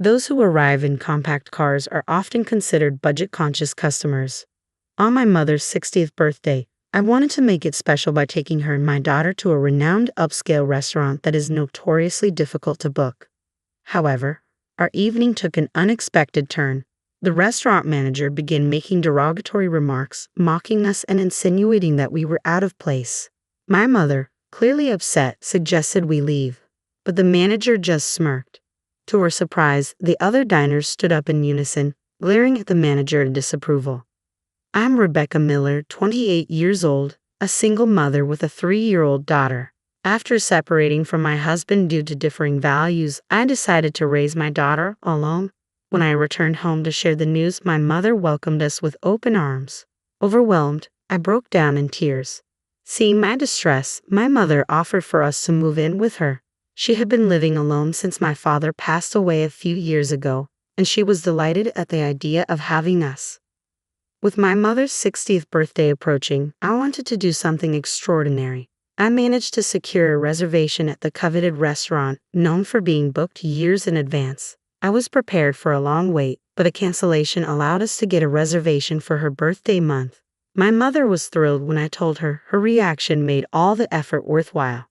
Those who arrive in compact cars are often considered budget-conscious customers. On my mother's 60th birthday, I wanted to make it special by taking her and my daughter to a renowned upscale restaurant that is notoriously difficult to book. However, our evening took an unexpected turn. The restaurant manager began making derogatory remarks, mocking us and insinuating that we were out of place. My mother, clearly upset, suggested we leave, but the manager just smirked. To her surprise, the other diners stood up in unison, glaring at the manager in disapproval. I'm Rebecca Miller, 28 years old, a single mother with a 3-year-old daughter. After separating from my husband due to differing values, I decided to raise my daughter alone. When I returned home to share the news, my mother welcomed us with open arms. Overwhelmed, I broke down in tears. Seeing my distress, my mother offered for us to move in with her. She had been living alone since my father passed away a few years ago, and she was delighted at the idea of having us. With my mother's 60th birthday approaching, I wanted to do something extraordinary. I managed to secure a reservation at the coveted restaurant, known for being booked years in advance. I was prepared for a long wait, but a cancellation allowed us to get a reservation for her birthday month. My mother was thrilled when I told her. Her reaction made all the effort worthwhile.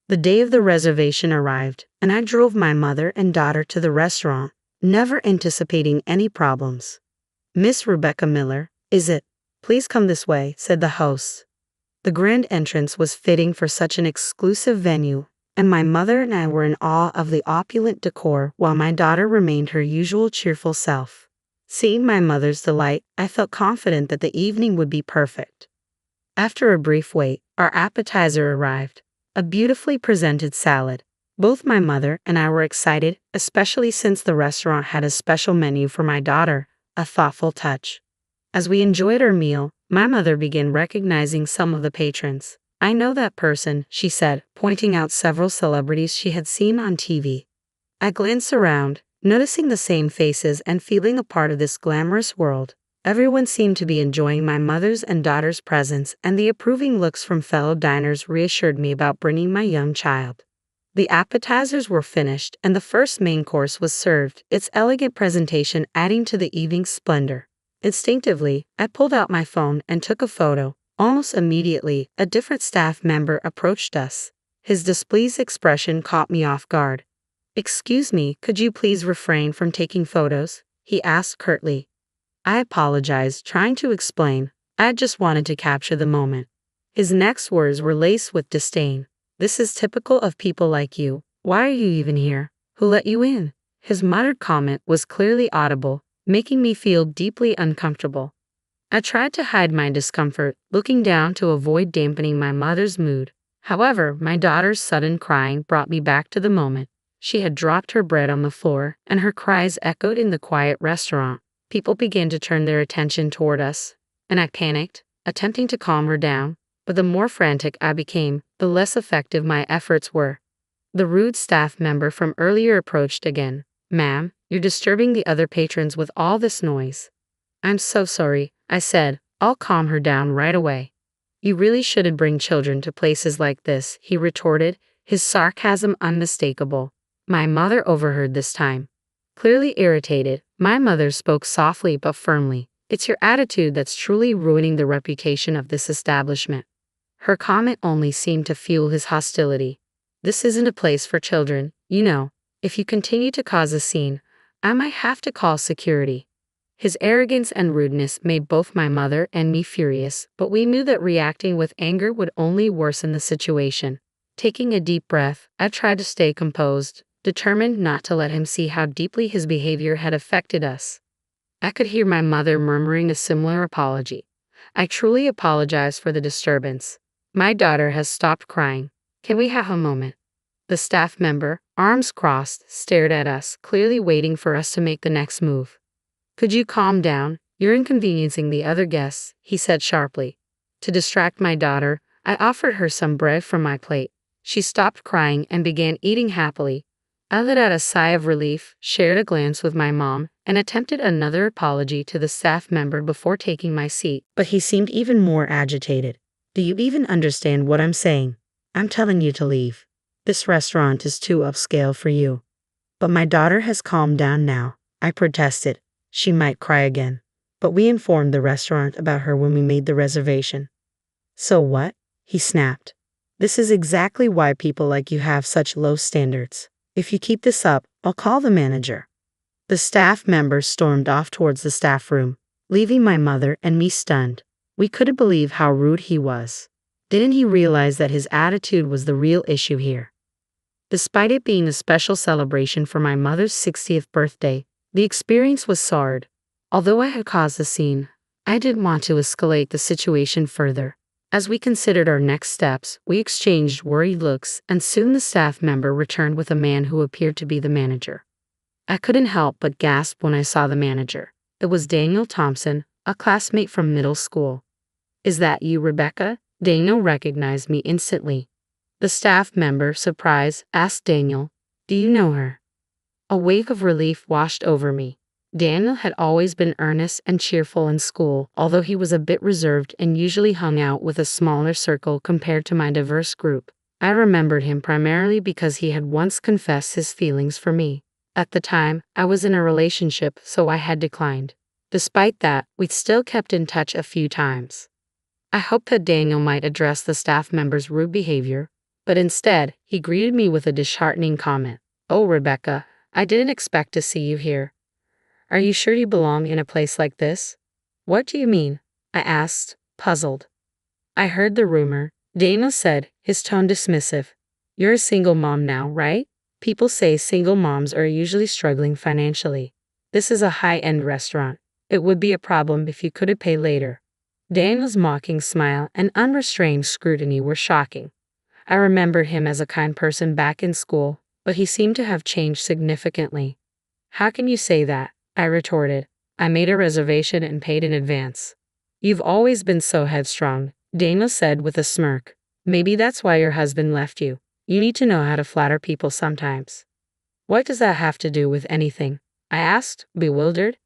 The day of the reservation arrived, and I drove my mother and daughter to the restaurant, never anticipating any problems. "Miss Rebecca Miller, is it? Please come this way," said the host. The grand entrance was fitting for such an exclusive venue, and my mother and I were in awe of the opulent decor while my daughter remained her usual cheerful self. Seeing my mother's delight, I felt confident that the evening would be perfect. After a brief wait, our appetizer arrived, a beautifully presented salad. Both my mother and I were excited, especially since the restaurant had a special menu for my daughter, a thoughtful touch. As we enjoyed our meal, my mother began recognizing some of the patrons. "I know that person," she said, pointing out several celebrities she had seen on TV. I glanced around, noticing the same faces and feeling a part of this glamorous world. Everyone seemed to be enjoying my mother's and daughter's presence, and the approving looks from fellow diners reassured me about bringing my young child. The appetizers were finished, and the first main course was served, its elegant presentation adding to the evening's splendor. Instinctively, I pulled out my phone and took a photo. Almost immediately, a different staff member approached us. His displeased expression caught me off guard. "Excuse me, could you please refrain from taking photos?" he asked curtly. I apologized, trying to explain. I just wanted to capture the moment. His next words were laced with disdain. "This is typical of people like you. Why are you even here? Who let you in?" His muttered comment was clearly audible, making me feel deeply uncomfortable. I tried to hide my discomfort, looking down to avoid dampening my mother's mood. However, my daughter's sudden crying brought me back to the moment. She had dropped her bread on the floor, and her cries echoed in the quiet restaurant. People began to turn their attention toward us, and I panicked, attempting to calm her down. But the more frantic I became, the less effective my efforts were. The rude staff member from earlier approached again. "Ma'am, you're disturbing the other patrons with all this noise." "I'm so sorry," I said. "I'll calm her down right away." "You really shouldn't bring children to places like this," he retorted, his sarcasm unmistakable. My mother overheard this time. Clearly irritated, my mother spoke softly but firmly. "It's your attitude that's truly ruining the reputation of this establishment." Her comment only seemed to fuel his hostility. "This isn't a place for children, you know. If you continue to cause a scene, I might have to call security." His arrogance and rudeness made both my mother and me furious, but we knew that reacting with anger would only worsen the situation. Taking a deep breath, I tried to stay composed, determined not to let him see how deeply his behavior had affected us. I could hear my mother murmuring a similar apology. "I truly apologize for the disturbance. My daughter has stopped crying. Can we have a moment?" The staff member, arms crossed, stared at us, clearly waiting for us to make the next move. "Could you calm down? You're inconveniencing the other guests," he said sharply. To distract my daughter, I offered her some bread from my plate. She stopped crying and began eating happily. I let out a sigh of relief, shared a glance with my mom, and attempted another apology to the staff member before taking my seat, but he seemed even more agitated. "Do you even understand what I'm saying? I'm telling you to leave. This restaurant is too upscale for you." But my daughter has calmed down now, I protested. She might cry again. But we informed the restaurant about her when we made the reservation. So what? He snapped. This is exactly why people like you have such low standards. If you keep this up, I'll call the manager. The staff member stormed off towards the staff room, leaving my mother and me stunned. We couldn't believe how rude he was. Didn't he realize that his attitude was the real issue here? Despite it being a special celebration for my mother's 60th birthday, the experience was soured. Although I had caused the scene, I didn't want to escalate the situation further. As we considered our next steps, we exchanged worried looks, and soon the staff member returned with a man who appeared to be the manager. I couldn't help but gasp when I saw the manager. It was Daniel Thompson, a classmate from middle school. "Is that you, Rebecca?" Daniel recognized me instantly. The staff member, surprised, asked Daniel, "Do you know her?" A wave of relief washed over me. Daniel had always been earnest and cheerful in school, although he was a bit reserved and usually hung out with a smaller circle compared to my diverse group. I remembered him primarily because he had once confessed his feelings for me. At the time, I was in a relationship, so I had declined. Despite that, we'd still kept in touch a few times. I hoped that Daniel might address the staff member's rude behavior, but instead, he greeted me with a disheartening comment. "Oh, Rebecca, I didn't expect to see you here. Are you sure you belong in a place like this?" "What do you mean?" I asked, puzzled. "I heard the rumor," Daniel said, his tone dismissive. "You're a single mom now, right? People say single moms are usually struggling financially. This is a high-end restaurant. It would be a problem if you couldn't pay later." Daniel's mocking smile and unrestrained scrutiny were shocking. I remembered him as a kind person back in school, but he seemed to have changed significantly. "How can you say that?" I retorted. "I made a reservation and paid in advance." "You've always been so headstrong," Daniel said with a smirk. "Maybe that's why your husband left you. You need to know how to flatter people sometimes." "What does that have to do with anything?" I asked, bewildered.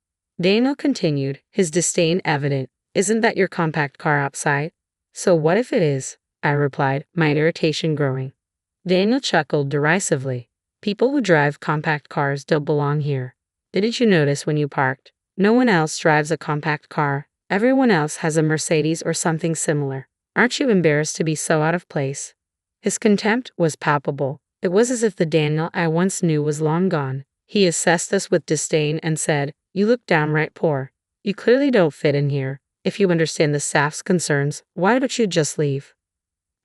Daniel continued, his disdain evident. "Isn't that your compact car outside?" "So what if it is?" I replied, my irritation growing. Daniel chuckled derisively. "People who drive compact cars don't belong here. Didn't you notice when you parked? No one else drives a compact car. Everyone else has a Mercedes or something similar. Aren't you embarrassed to be so out of place?" His contempt was palpable. It was as if the Daniel I once knew was long gone. He assessed us with disdain and said, "You look downright poor. You clearly don't fit in here. If you understand the staff's concerns, why don't you just leave?"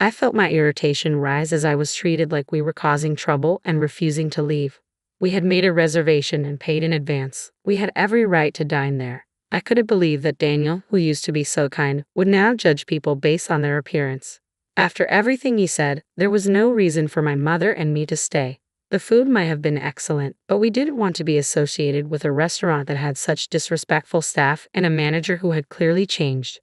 I felt my irritation rise as I was treated like we were causing trouble and refusing to leave. We had made a reservation and paid in advance. We had every right to dine there. I couldn't believe that Daniel, who used to be so kind, would now judge people based on their appearance. After everything he said, there was no reason for my mother and me to stay. The food might have been excellent, but we didn't want to be associated with a restaurant that had such disrespectful staff and a manager who had clearly changed.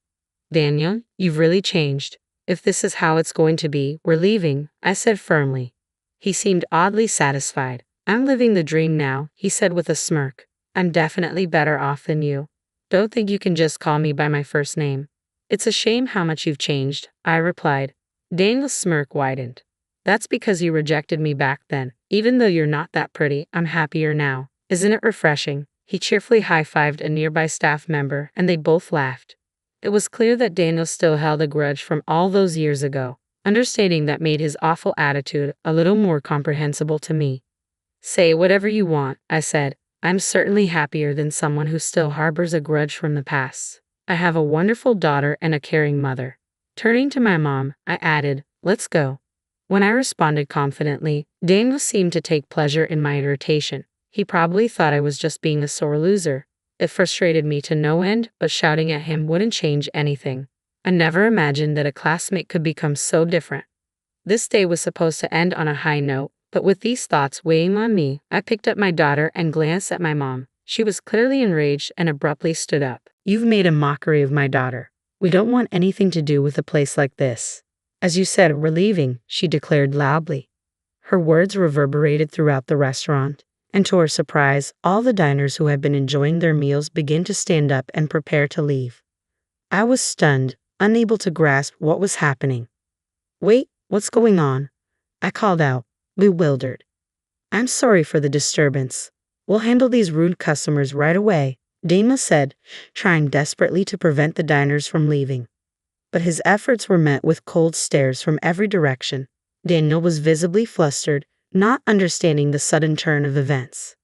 "Daniel, you've really changed. If this is how it's going to be, we're leaving," I said firmly. He seemed oddly satisfied. "I'm living the dream now," he said with a smirk. "I'm definitely better off than you. Don't think you can just call me by my first name." "It's a shame how much you've changed," I replied. Daniel's smirk widened. "That's because you rejected me back then. Even though you're not that pretty, I'm happier now. Isn't it refreshing?" He cheerfully high-fived a nearby staff member, and they both laughed. It was clear that Daniel still held a grudge from all those years ago. Understanding that made his awful attitude a little more comprehensible to me. "Say whatever you want," I said. "I'm certainly happier than someone who still harbors a grudge from the past. I have a wonderful daughter and a caring mother." Turning to my mom, I added, "Let's go." When I responded confidently, Daniel seemed to take pleasure in my irritation. He probably thought I was just being a sore loser. It frustrated me to no end, but shouting at him wouldn't change anything. I never imagined that a classmate could become so different. This day was supposed to end on a high note, but with these thoughts weighing on me, I picked up my daughter and glanced at my mom. She was clearly enraged and abruptly stood up. "You've made a mockery of my daughter. We don't want anything to do with a place like this. As you said, we're leaving," she declared loudly. Her words reverberated throughout the restaurant, and to her surprise, all the diners who had been enjoying their meals began to stand up and prepare to leave. I was stunned, unable to grasp what was happening. "Wait, what's going on?" I called out, bewildered. I'm sorry for the disturbance. We'll handle these rude customers right away, Daniel said, trying desperately to prevent the diners from leaving. But his efforts were met with cold stares from every direction. Daniel was visibly flustered, not understanding the sudden turn of events.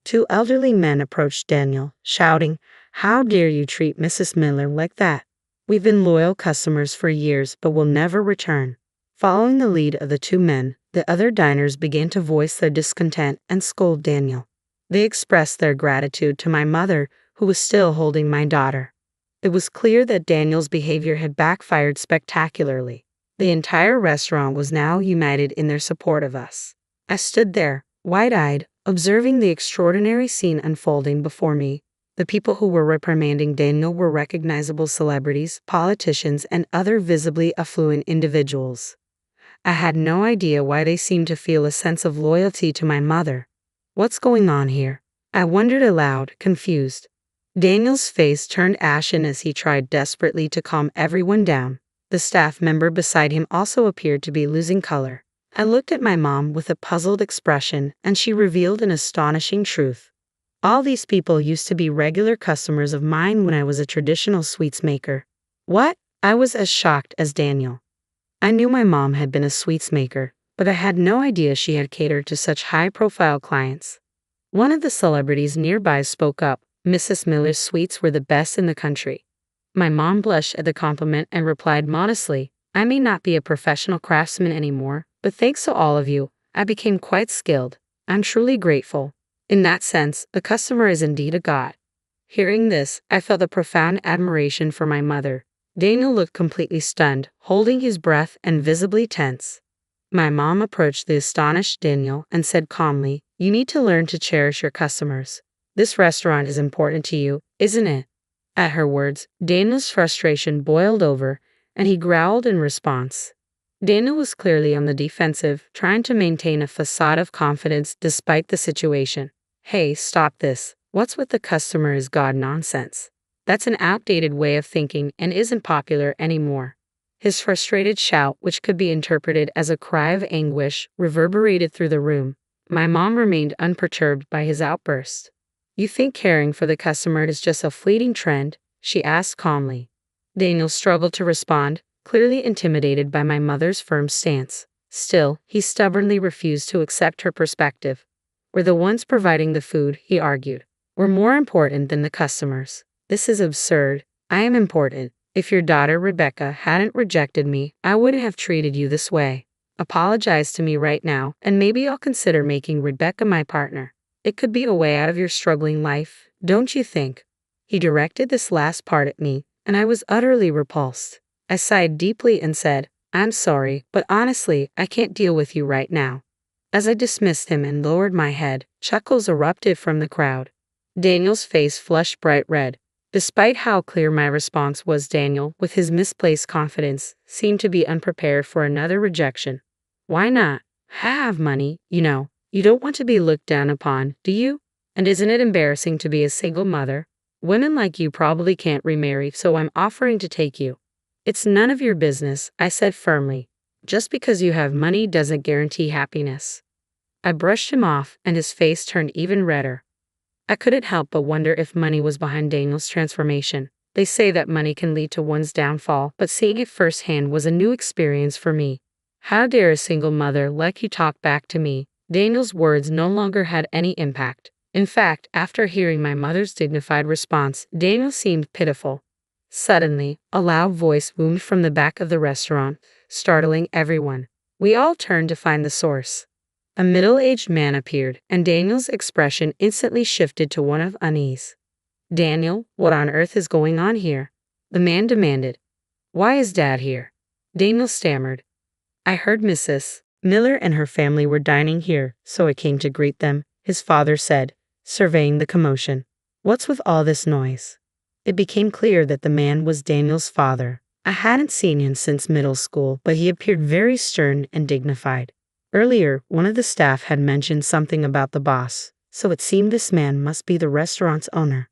Two elderly men approached Daniel, shouting, "How dare you treat Mrs. Miller like that? We've been loyal customers for years, but will never return." Following the lead of the two men, the other diners began to voice their discontent and scold Daniel. They expressed their gratitude to my mother, who was still holding my daughter. It was clear that Daniel's behavior had backfired spectacularly. The entire restaurant was now united in their support of us. I stood there, wide-eyed, observing the extraordinary scene unfolding before me. The people who were reprimanding Daniel were recognizable celebrities, politicians, and other visibly affluent individuals. I had no idea why they seemed to feel a sense of loyalty to my mother. What's going on here? I wondered aloud, confused. Daniel's face turned ashen as he tried desperately to calm everyone down. The staff member beside him also appeared to be losing color. I looked at my mom with a puzzled expression, and she revealed an astonishing truth. All these people used to be regular customers of mine when I was a traditional sweets maker. What? I was as shocked as Daniel. I knew my mom had been a sweets maker, but I had no idea she had catered to such high-profile clients. One of the celebrities nearby spoke up. Mrs. Miller's sweets were the best in the country. My mom blushed at the compliment and replied modestly, "I may not be a professional craftsman anymore, but thanks to all of you, I became quite skilled. I'm truly grateful. In that sense, a customer is indeed a god." Hearing this, I felt a profound admiration for my mother. Daniel looked completely stunned, holding his breath and visibly tense. My mom approached the astonished Daniel and said calmly, "You need to learn to cherish your customers. This restaurant is important to you, isn't it?" At her words, Daniel's frustration boiled over, and he growled in response. Daniel was clearly on the defensive, trying to maintain a facade of confidence despite the situation. "Hey, stop this. What's with the customer is God nonsense? That's an outdated way of thinking and isn't popular anymore." His frustrated shout, which could be interpreted as a cry of anguish, reverberated through the room. My mom remained unperturbed by his outburst. "You think caring for the customer is just a fleeting trend?" she asked calmly. Daniel struggled to respond, clearly intimidated by my mother's firm stance. Still, he stubbornly refused to accept her perspective. "We're the ones providing the food," he argued. "We're more important than the customers. This is absurd. I am important. If your daughter Rebecca hadn't rejected me, I wouldn't have treated you this way. Apologize to me right now, and maybe I'll consider making Rebecca my partner. It could be a way out of your struggling life, don't you think?" He directed this last part at me, and I was utterly repulsed. I sighed deeply and said, "I'm sorry, but honestly, I can't deal with you right now." As I dismissed him and lowered my head, chuckles erupted from the crowd. Daniel's face flushed bright red. Despite how clear my response was, Daniel, with his misplaced confidence, seemed to be unprepared for another rejection. "Why not? Have money, you know. You don't want to be looked down upon, do you? And isn't it embarrassing to be a single mother? Women like you probably can't remarry, so I'm offering to take you." "It's none of your business," I said firmly. "Just because you have money doesn't guarantee happiness." I brushed him off, and his face turned even redder. I couldn't help but wonder if money was behind Daniel's transformation. They say that money can lead to one's downfall, but seeing it firsthand was a new experience for me. "How dare a single mother like you talk back to me?" Daniel's words no longer had any impact. In fact, after hearing my mother's dignified response, Daniel seemed pitiful. Suddenly, a loud voice boomed from the back of the restaurant, startling everyone. We all turned to find the source. A middle-aged man appeared, and Daniel's expression instantly shifted to one of unease. "Daniel, what on earth is going on here?" the man demanded. "Why is Dad here?" Daniel stammered. "I heard Mrs. Miller and her family were dining here, so I came to greet them," his father said, surveying the commotion. "What's with all this noise?" It became clear that the man was Daniel's father. I hadn't seen him since middle school, but he appeared very stern and dignified. Earlier, one of the staff had mentioned something about the boss, so it seemed this man must be the restaurant's owner.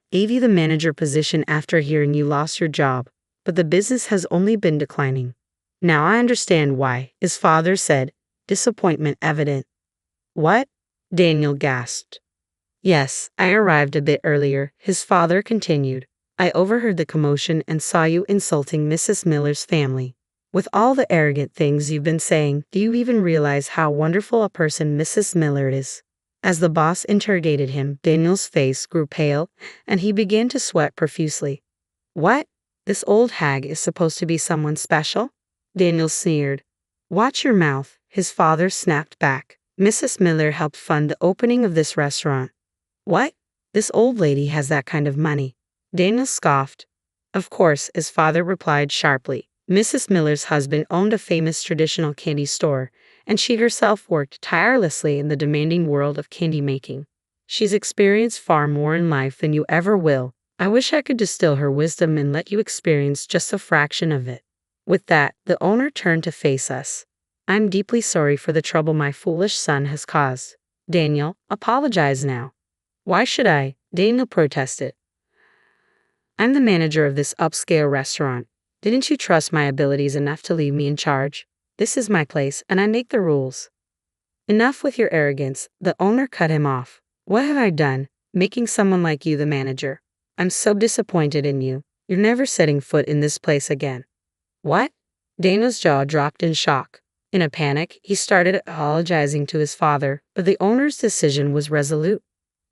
"Gave you the manager position after hearing you lost your job, but the business has only been declining. Now I understand why," his father said, disappointment evident. What? Daniel gasped. Yes, I arrived a bit earlier, his father continued. I overheard the commotion and saw you insulting Mrs. Miller's family. With all the arrogant things you've been saying, do you even realize how wonderful a person Mrs. Miller is? As the boss interrogated him, Daniel's face grew pale, and he began to sweat profusely. What? This old hag is supposed to be someone special? Daniel sneered. Watch your mouth, his father snapped back. Mrs. Miller helped fund the opening of this restaurant. What? This old lady has that kind of money. Daniel scoffed. Of course, his father replied sharply. Mrs. Miller's husband owned a famous traditional candy store, and she herself worked tirelessly in the demanding world of candy making. She's experienced far more in life than you ever will. I wish I could distill her wisdom and let you experience just a fraction of it. With that, the owner turned to face us. I'm deeply sorry for the trouble my foolish son has caused. Daniel, apologize now. Why should I? Daniel protested. I'm the manager of this upscale restaurant. Didn't you trust my abilities enough to leave me in charge? This is my place, and I make the rules. Enough with your arrogance, the owner cut him off. What have I done, making someone like you the manager? I'm so disappointed in you. You're never setting foot in this place again. What? Daniel's jaw dropped in shock. In a panic, he started apologizing to his father, but the owner's decision was resolute.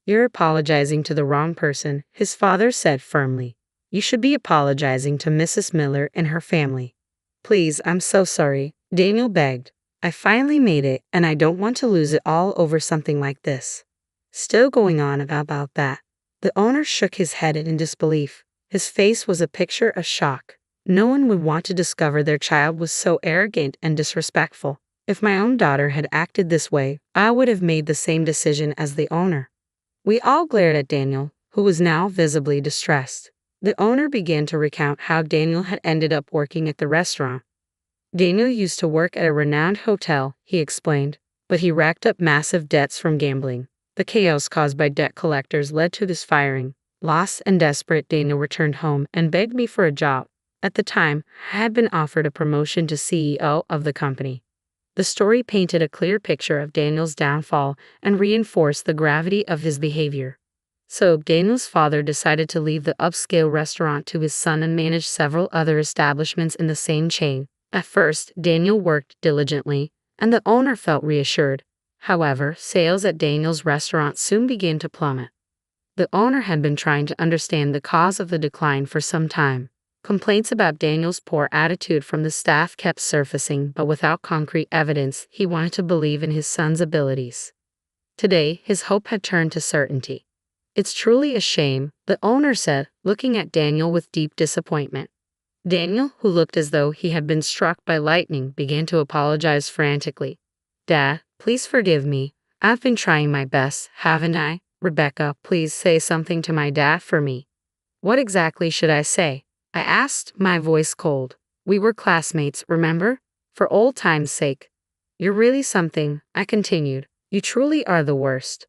You're apologizing to the wrong person, his father said firmly. You should be apologizing to Mrs. Miller and her family. Please, I'm so sorry, Daniel begged. I finally made it, and I don't want to lose it all over something like this. Still going on about that. The owner shook his head in disbelief. His face was a picture of shock. No one would want to discover their child was so arrogant and disrespectful. If my own daughter had acted this way, I would have made the same decision as the owner. We all glared at Daniel, who was now visibly distressed. The owner began to recount how Daniel had ended up working at the restaurant. Daniel used to work at a renowned hotel, he explained, but he racked up massive debts from gambling. The chaos caused by debt collectors led to this firing. Lost and desperate, Daniel returned home and begged me for a job. At the time, I had been offered a promotion to CEO of the company. The story painted a clear picture of Daniel's downfall and reinforced the gravity of his behavior. So, Daniel's father decided to leave the upscale restaurant to his son and manage several other establishments in the same chain. At first, Daniel worked diligently, and the owner felt reassured. However, sales at Daniel's restaurant soon began to plummet. The owner had been trying to understand the cause of the decline for some time. Complaints about Daniel's poor attitude from the staff kept surfacing, but without concrete evidence, he wanted to believe in his son's abilities. Today, his hope had turned to certainty. It's truly a shame, the owner said, looking at Daniel with deep disappointment. Daniel, who looked as though he had been struck by lightning, began to apologize frantically. Dad, please forgive me. I've been trying my best, haven't I? Rebecca, please say something to my dad for me. What exactly should I say? I asked, my voice cold. We were classmates, remember? For old time's sake. You're really something, I continued. You truly are the worst.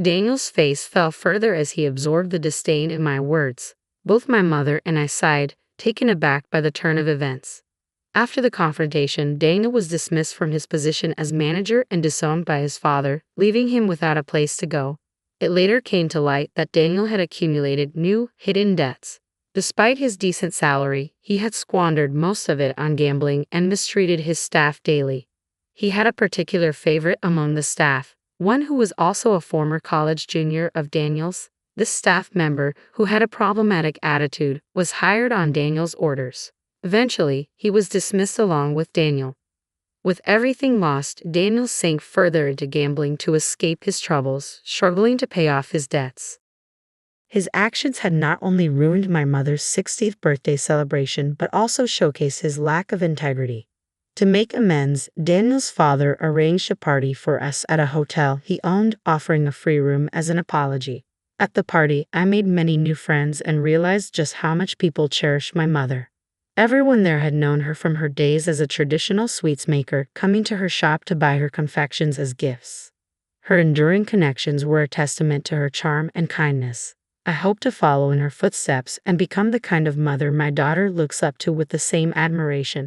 Daniel's face fell further as he absorbed the disdain in my words. Both my mother and I sighed, taken aback by the turn of events. After the confrontation, Daniel was dismissed from his position as manager and disowned by his father, leaving him without a place to go. It later came to light that Daniel had accumulated new, hidden debts. Despite his decent salary, he had squandered most of it on gambling and mistreated his staff daily. He had a particular favorite among the staff, one who was also a former college junior of Daniel's. This staff member, who had a problematic attitude, was hired on Daniel's orders. Eventually, he was dismissed along with Daniel. With everything lost, Daniel sank further into gambling to escape his troubles, struggling to pay off his debts. His actions had not only ruined my mother's 60th birthday celebration, but also showcased his lack of integrity. To make amends, Daniel's father arranged a party for us at a hotel he owned, offering a free room as an apology. At the party, I made many new friends and realized just how much people cherished my mother. Everyone there had known her from her days as a traditional sweets maker, coming to her shop to buy her confections as gifts. Her enduring connections were a testament to her charm and kindness. I hope to follow in her footsteps and become the kind of mother my daughter looks up to with the same admiration.